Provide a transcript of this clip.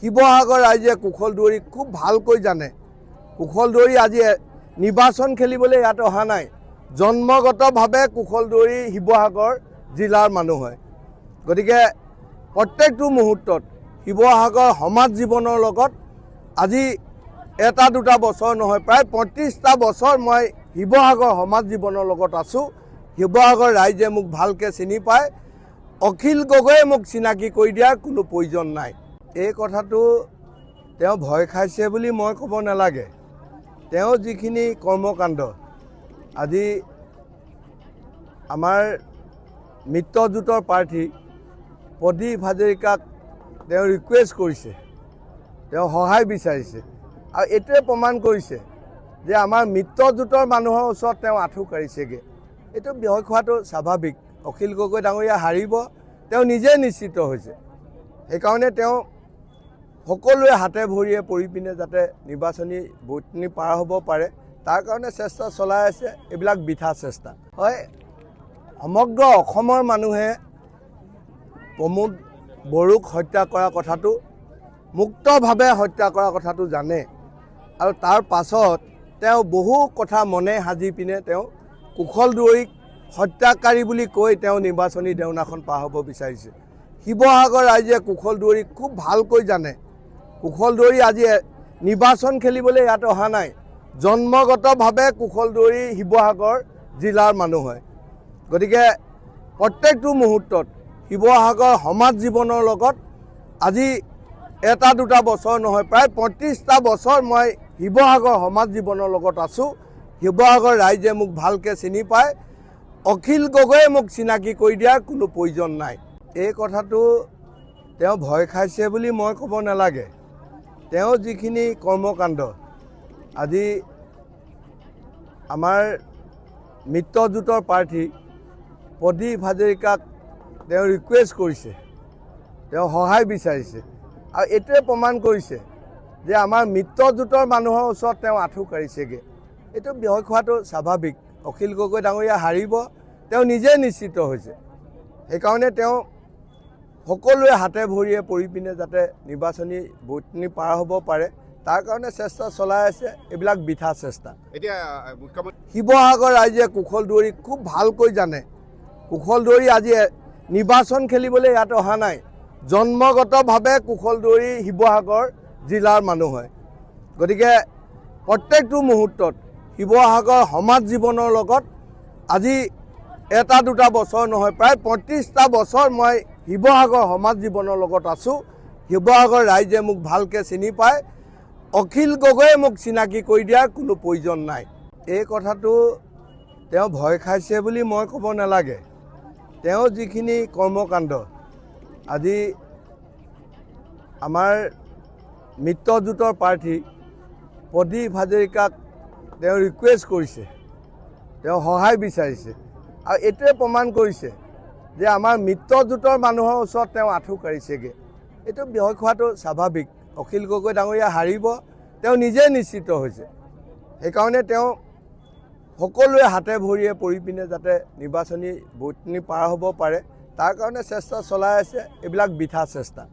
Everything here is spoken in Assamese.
শিৱসাগৰ ৰাইজে কুশল দুৱাৰী খুব ভালকৈ জানে। কুশল দুৱাৰী আজি নিৰ্বাচন খেলিবলৈ ইয়াত অহা নাই। জন্মগতভাৱে কুশল দুৱাৰী শিৱসাগৰ জিলাৰ মানুহ হয়। গতিকে প্ৰত্যেকটো মুহূৰ্তত শিৱসাগৰ সমাজ জীৱনৰ লগত আজি এটা দুটা বছৰ নহয়, প্ৰায় 35টা বছৰ মই শিৱসাগৰ সমাজ জীৱনৰ লগত আছোঁ। শিৱসাগৰ ৰাইজে মোক ভালকৈ চিনি পায়। অখিল গগৈয়ে মোক চিনাকি কৰি দিয়াৰ কোনো প্ৰয়োজন নাই। এই কথাটো তেওঁ ভয় খাইছে বুলি মই ক'ব নালাগে। তেওঁ যিখিনি কৰ্মকাণ্ড আজি আমাৰ মিত্ৰজোঁটৰ প্ৰাৰ্থী প্ৰদীপ হাজৰিকাক তেওঁ ৰিকুৱেষ্ট কৰিছে, তেওঁ সহায় বিচাৰিছে, আৰু এইটোৱে প্ৰমাণ কৰিছে যে আমাৰ মিত্ৰজোঁটৰ মানুহৰ ওচৰত তেওঁ আঁঠু কাঢ়িছেগৈ। এইটো ভয় খোৱাটো স্বাভাৱিক। অখিল গগৈ ডাঙৰীয়া হাৰিব, তেওঁ নিজে নিশ্চিত হৈছে। সেইকাৰণে তেওঁ সকলোৱে হাতে ভৰিয়ে পৰি পিনে যাতে নিৰ্বাচনী ভোটখিনি পাৰ হ'ব পাৰে, তাৰ কাৰণে চেষ্টা চলাই আছে। এইবিলাক বৃথা চেষ্টা হয়। সমগ্ৰ অসমৰ মানুহে প্ৰমোদ বড়োক হত্যা কৰা কথাটো, মুক্তভাৱে হত্যা কৰা কথাটো জানে, আৰু তাৰ পাছত তেওঁ বহু কথা মনে সাজি পিনে তেওঁ কুশল দুৱাৰীক হত্যাকাৰী বুলি কৈ তেওঁ নিৰ্বাচনী দেওনাখন পাৰ হ'ব বিচাৰিছে। শিৱসাগৰ ৰাইজে কুশল দুৱাৰীক খুব ভালকৈ জানে। কুশল দুৱাৰী আজি নিৰ্বাচন খেলিবলৈ ইয়াত অহা নাই। জন্মগতভাৱে কুশল দুৱাৰী শিৱসাগৰ জিলাৰ মানুহ হয়। গতিকে প্ৰত্যেকটো মুহূৰ্তত শিৱসাগৰ সমাজ জীৱনৰ লগত আজি এটা দুটা বছৰ নহয়, প্ৰায় 35টা বছৰ মই শিৱসাগৰ সমাজ জীৱনৰ লগত আছোঁ। শিৱসাগৰ ৰাইজে মোক ভালকৈ চিনি পায়। অখিল গগৈয়ে মোক চিনাকি কৰি দিয়াৰ কোনো প্ৰয়োজন নাই। এই কথাটো তেওঁ ভয় খাইছে বুলি মই ক'ব নালাগে। তেওঁ যিখিনি কৰ্মকাণ্ড আজি আমাৰ মিত্ৰজোঁটৰ প্ৰাৰ্থী প্ৰদীপ হাজৰিকাক তেওঁ ৰিকুৱেষ্ট কৰিছে, তেওঁ সহায় বিচাৰিছে, আৰু এইটোৱে প্ৰমাণ কৰিছে যে আমাৰ মিত্ৰজোঁটৰ মানুহৰ ওচৰত তেওঁ আঁঠু কাঢ়িছেগৈ। এইটো ভয় খোৱাটো স্বাভাৱিক। অখিল গগৈ ডাঙৰীয়া হাৰিব, তেওঁ নিজে নিশ্চিত হৈছে। সেইকাৰণে তেওঁ সকলোৱে হাতে ভৰিয়ে পৰি পিনে যাতে নিৰ্বাচনী ভোটখিনি পাৰ হ'ব পাৰে, তাৰ কাৰণে চেষ্টা চলাই আছে। এইবিলাক বৃথা চেষ্টা। এতিয়া শিৱসাগৰ ৰাইজে কুশল দুৱাৰীক খুব ভালকৈ জানে। কুশল দুৱাৰী আজি নিৰ্বাচন খেলিবলৈ ইয়াত অহা নাই। জন্মগতভাৱে কুশল দুৱাৰী শিৱসাগৰ জিলাৰ মানুহ হয়। গতিকে প্ৰত্যেকটো মুহূৰ্তত শিৱসাগৰ সমাজ জীৱনৰ লগত আজি এটা দুটা বছৰ নহয়, প্ৰায় 35টা বছৰ মই শিৱসাগৰ সমাজ জীৱনৰ লগত আছোঁ। শিৱসাগৰ ৰাইজে মোক ভালকৈ চিনি পায়। অখিল গগৈয়ে মোক চিনাকি কৰি দিয়াৰ কোনো প্ৰয়োজন নাই। এই কথাটো তেওঁ ভয় খাইছে বুলি মই ক'ব নালাগে। তেওঁ যিখিনি কৰ্মকাণ্ড আজি আমাৰ মিত্ৰজোঁটৰ প্ৰাৰ্থী প্ৰদীপ হাজৰিকাক তেওঁ ৰিকুৱেষ্ট কৰিছে, তেওঁ সহায় বিচাৰিছে, আৰু এইটোৱে প্ৰমাণ কৰিছে যে আমাৰ মিত্ৰজোঁটৰ মানুহৰ ওচৰত তেওঁ আঁঠু কাঢ়িছেগৈ। এইটো ভয় খোৱাটো স্বাভাৱিক। অখিল গগৈ ডাঙৰীয়া হাৰিব, তেওঁ নিজে নিশ্চিত হৈছে। সেইকাৰণে তেওঁ সকলোৱে হাতে ভৰিয়ে পৰি পিনে যাতে নিৰ্বাচনী ভোটখিনি পাৰ হ'ব পাৰে, তাৰ কাৰণে চেষ্টা চলাই আছে। এইবিলাক বৃথা চেষ্টা।